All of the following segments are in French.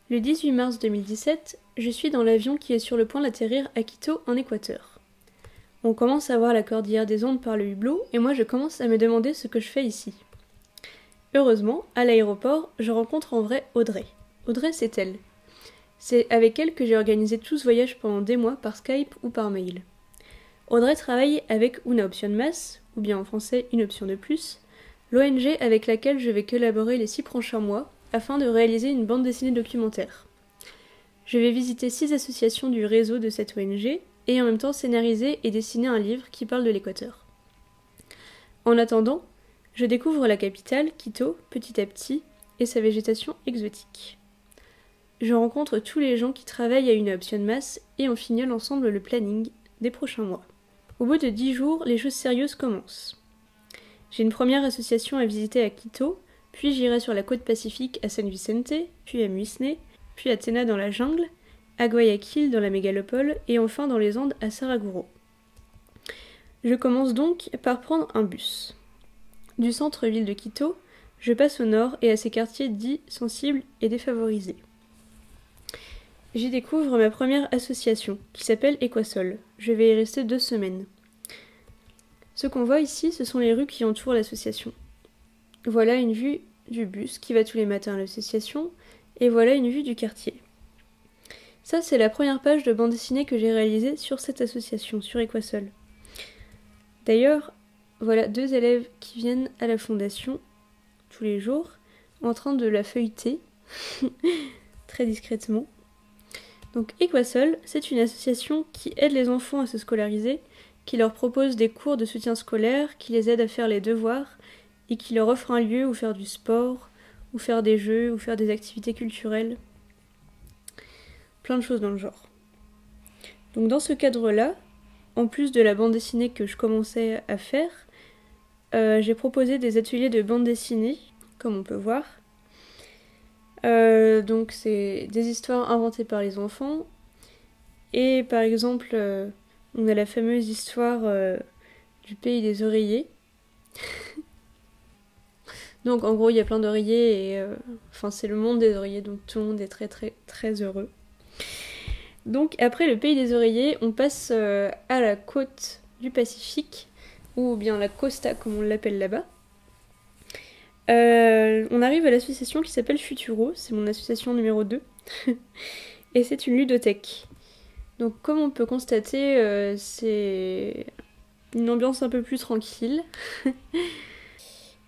Le 18 mars 2017, je suis dans l'avion qui est sur le point d'atterrir à Quito, en Équateur. On commence à voir la cordillère des Andes par le hublot et moi je commence à me demander ce que je fais ici. Heureusement, à l'aéroport, je rencontre en vrai Audrey. Audrey, c'est elle. C'est avec elle que j'ai organisé tout ce voyage pendant des mois par Skype ou par mail. Audrey travaille avec Una Option Más, ou bien en français Une Option de Plus, l'ONG avec laquelle je vais collaborer les 6 prochains mois afin de réaliser une bande dessinée documentaire. Je vais visiter 6 associations du réseau de cette ONG et en même temps scénariser et dessiner un livre qui parle de l'Équateur. En attendant, je découvre la capitale, Quito, petit à petit, et sa végétation exotique. Je rencontre tous les gens qui travaillent à Une Option Más et on fignole ensemble le planning des prochains mois. Au bout de 10 jours, les choses sérieuses commencent. J'ai une première association à visiter à Quito, puis j'irai sur la côte pacifique à San Vicente, puis à Muisne, puis à Tena dans la jungle, à Guayaquil dans la mégalopole et enfin dans les Andes à Saraguro. Je commence donc par prendre un bus. Du centre-ville de Quito, je passe au nord et à ces quartiers dits sensibles et défavorisés. J'y découvre ma première association, qui s'appelle Equasol. Je vais y rester 2 semaines. Ce qu'on voit ici, ce sont les rues qui entourent l'association. Voilà une vue du bus qui va tous les matins à l'association, et voilà une vue du quartier. Ça, c'est la première page de bande dessinée que j'ai réalisée sur cette association, sur Equasol. D'ailleurs, voilà 2 élèves qui viennent à la fondation tous les jours, en train de la feuilleter, très discrètement. Donc Equasol, c'est une association qui aide les enfants à se scolariser, qui leur propose des cours de soutien scolaire, qui les aide à faire les devoirs, et qui leur offre un lieu où faire du sport, où faire des jeux, où faire des activités culturelles. Plein de choses dans le genre. Donc dans ce cadre-là, en plus de la bande dessinée que je commençais à faire, j'ai proposé des ateliers de bande dessinée, comme on peut voir. Donc c'est des histoires inventées par les enfants. Et par exemple, on a la fameuse histoire du pays des oreillers. Donc en gros, il y a plein d'oreillers et c'est le monde des oreillers, donc tout le monde est très très très heureux. Donc après le pays des oreillers, on passe à la côte du Pacifique, ou bien la costa comme on l'appelle là-bas. On arrive à l'association qui s'appelle Futuro, c'est mon association numéro 2, et c'est une ludothèque. Donc comme on peut constater, c'est une ambiance un peu plus tranquille.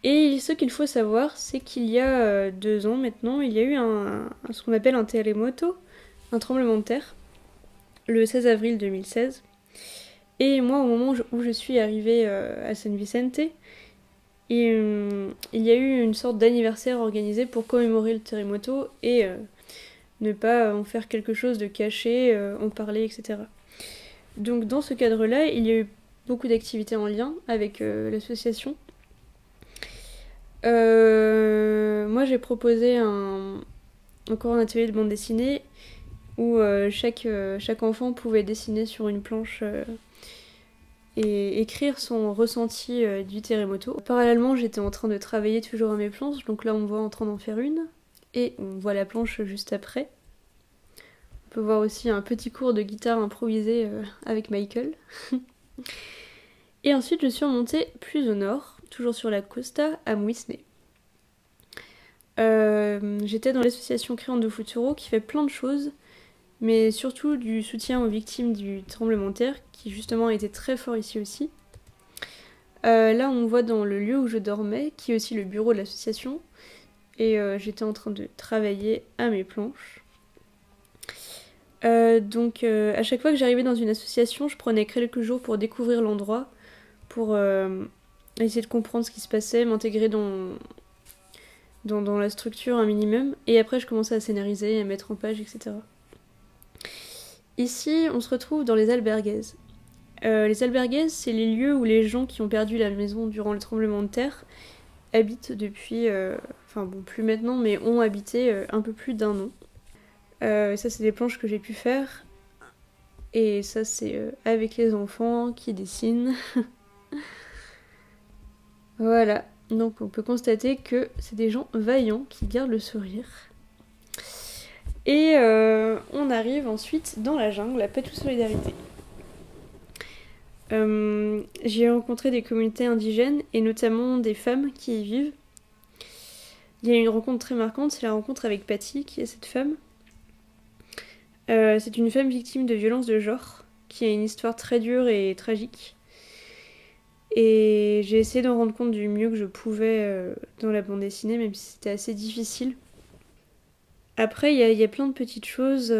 Et ce qu'il faut savoir, c'est qu'il y a 2 ans maintenant, il y a eu ce qu'on appelle un terremoto, un tremblement de terre, le 16 avril 2016. Et moi, au moment où je suis arrivée à San Vicente, il y a eu une sorte d'anniversaire organisé pour commémorer le terremoto et ne pas en faire quelque chose de caché, en parler, etc. Donc dans ce cadre-là, il y a eu beaucoup d'activités en lien avec l'association. Moi j'ai proposé encore un atelier de bande dessinée où chaque enfant pouvait dessiner sur une planche et écrire son ressenti du terremoto. Parallèlement, j'étais en train de travailler toujours à mes planches, donc là on voit en train d'en faire une, et on voit la planche juste après. On peut voir aussi un petit cours de guitare improvisé avec Michael. Et ensuite je suis remontée plus au nord, toujours sur la costa, à Muisne. J'étais dans l'association Créante de Futuro qui fait plein de choses, mais surtout du soutien aux victimes du tremblement de terre, qui justement a été très fort ici aussi. Là on voit dans le lieu où je dormais, qui est aussi le bureau de l'association, et j'étais en train de travailler à mes planches. Donc à chaque fois que j'arrivais dans une association, je prenais quelques jours pour découvrir l'endroit, pour essayer de comprendre ce qui se passait, m'intégrer dans la structure un minimum, et après je commençais à scénariser, à mettre en page, etc. Ici, on se retrouve dans les albergues. Les albergues, c'est les lieux où les gens qui ont perdu la maison durant le tremblement de terre habitent depuis, plus maintenant, mais ont habité un peu plus d'1 an. Ça, c'est des planches que j'ai pu faire, et ça, c'est avec les enfants qui dessinent. Voilà, donc on peut constater que c'est des gens vaillants qui gardent le sourire. Et on arrive ensuite dans la jungle, à Patou Solidarité. J'ai rencontré des communautés indigènes et notamment des femmes qui y vivent. Il y a une rencontre très marquante, c'est la rencontre avec Patty, qui est cette femme. C'est une femme victime de violences de genre, qui a une histoire très dure et tragique. Et j'ai essayé d'en rendre compte du mieux que je pouvais dans la bande dessinée, même si c'était assez difficile. Après, il y a plein de petites choses.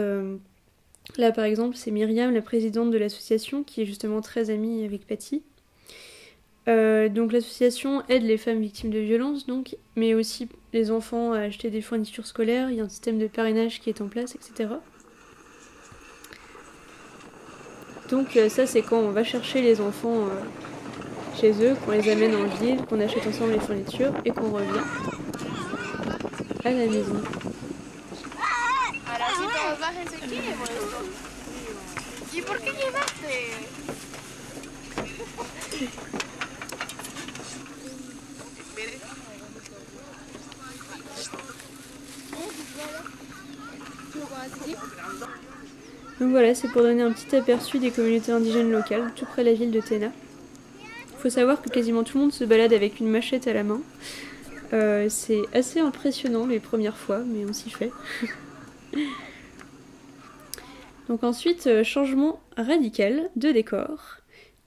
Là, par exemple, c'est Myriam, la présidente de l'association, qui est justement très amie avec Patty. Donc l'association aide les femmes victimes de violences, donc, mais aussi les enfants à acheter des fournitures scolaires. Il y a un système de parrainage qui est en place, etc. Donc ça, c'est quand on va chercher les enfants chez eux, qu'on les amène en ville, qu'on achète ensemble les fournitures et qu'on revient à la maison. Donc voilà, c'est pour donner un petit aperçu des communautés indigènes locales, tout près de la ville de Tena. Il faut savoir que quasiment tout le monde se balade avec une machette à la main. C'est assez impressionnant les premières fois, mais on s'y fait. Donc ensuite, changement radical de décor.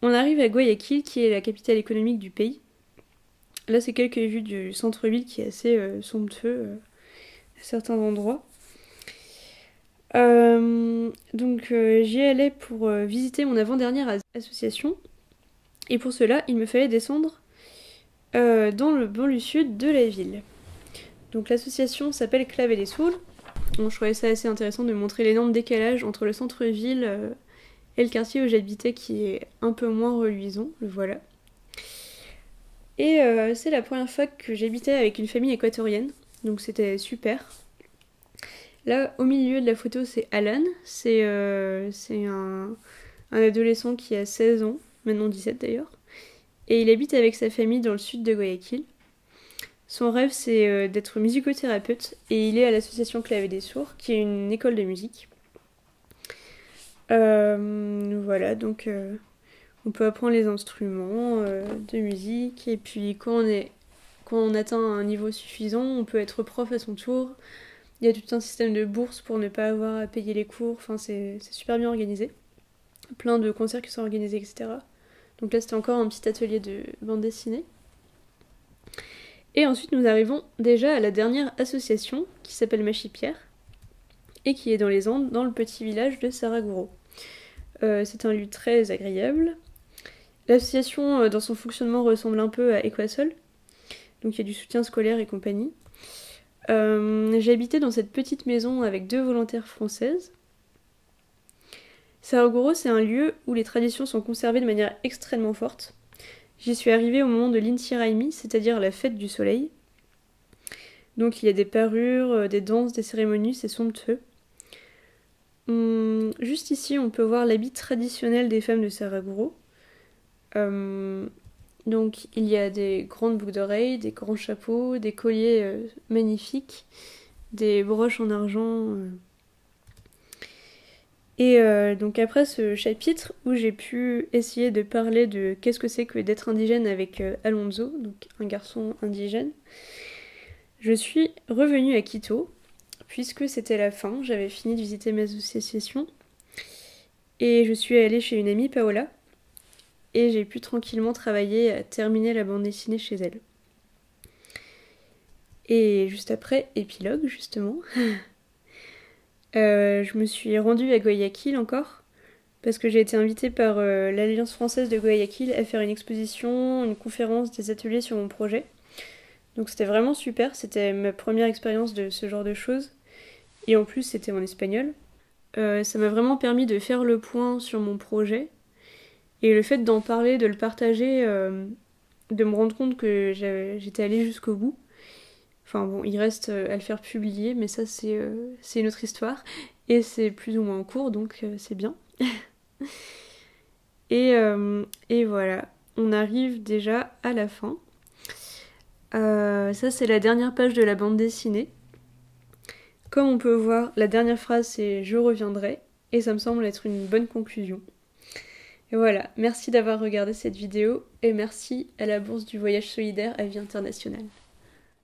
On arrive à Guayaquil, qui est la capitale économique du pays. Là, c'est quelques vues du centre-ville qui est assez somptueux à certains endroits. Donc j'y allais pour visiter mon avant-dernière association. Et pour cela, il me fallait descendre dans le banlieue sud de la ville. Donc l'association s'appelle Clavel et Soul. Bon, je trouvais ça assez intéressant de montrer l'énorme décalage entre le centre-ville et le quartier où j'habitais qui est un peu moins reluisant, le voilà. Et c'est la première fois que j'habitais avec une famille équatorienne, donc c'était super. Là, au milieu de la photo, c'est Alan, c'est un adolescent qui a 16 ans, maintenant 17 d'ailleurs, et il habite avec sa famille dans le sud de Guayaquil. Son rêve, c'est d'être musicothérapeute, et il est à l'association Clavel des Sourds, qui est une école de musique. Voilà, donc on peut apprendre les instruments de musique, et puis quand on atteint un niveau suffisant, on peut être prof à son tour. Il y a tout un système de bourses pour ne pas avoir à payer les cours, enfin c'est super bien organisé. Plein de concerts qui sont organisés, etc. Donc là c'était encore un petit atelier de bande dessinée. Et ensuite nous arrivons déjà à la dernière association qui s'appelle Machipierre et qui est dans les Andes, dans le petit village de Saraguro. C'est un lieu très agréable. L'association dans son fonctionnement ressemble un peu à Equasol, donc il y a du soutien scolaire et compagnie. J'ai habité dans cette petite maison avec 2 volontaires françaises. Saraguro, c'est un lieu où les traditions sont conservées de manière extrêmement forte. J'y suis arrivée au moment de l'Inti Raymi, c'est-à-dire la fête du soleil. Donc il y a des parures, des danses, des cérémonies, c'est somptueux. Juste ici, on peut voir l'habit traditionnel des femmes de Saraguro. Donc il y a des grandes boucles d'oreilles, des grands chapeaux, des colliers magnifiques, des broches en argent. Et donc après ce chapitre où j'ai pu essayer de parler de qu'est-ce que c'est que d'être indigène avec Alonso, donc un garçon indigène, je suis revenue à Quito, puisque c'était la fin, j'avais fini de visiter mes associations, et je suis allée chez une amie, Paola, et j'ai pu tranquillement travailler à terminer la bande dessinée chez elle. Et juste après, épilogue justement, je me suis rendue à Guayaquil encore, parce que j'ai été invitée par l'Alliance française de Guayaquil à faire une exposition, une conférence, des ateliers sur mon projet. Donc c'était vraiment super, c'était ma première expérience de ce genre de choses, et en plus c'était en espagnol. Ça m'a vraiment permis de faire le point sur mon projet, et le fait d'en parler, de le partager, de me rendre compte que j'étais allée jusqu'au bout. Enfin bon, il reste à le faire publier, mais ça c'est une autre histoire. Et c'est plus ou moins en cours, donc c'est bien. Et voilà, on arrive déjà à la fin. Ça c'est la dernière page de la bande dessinée. Comme on peut voir, la dernière phrase c'est « je reviendrai » et ça me semble être une bonne conclusion. Et voilà, merci d'avoir regardé cette vidéo et merci à la Bourse du Voyage Solidaire à Vie Internationale.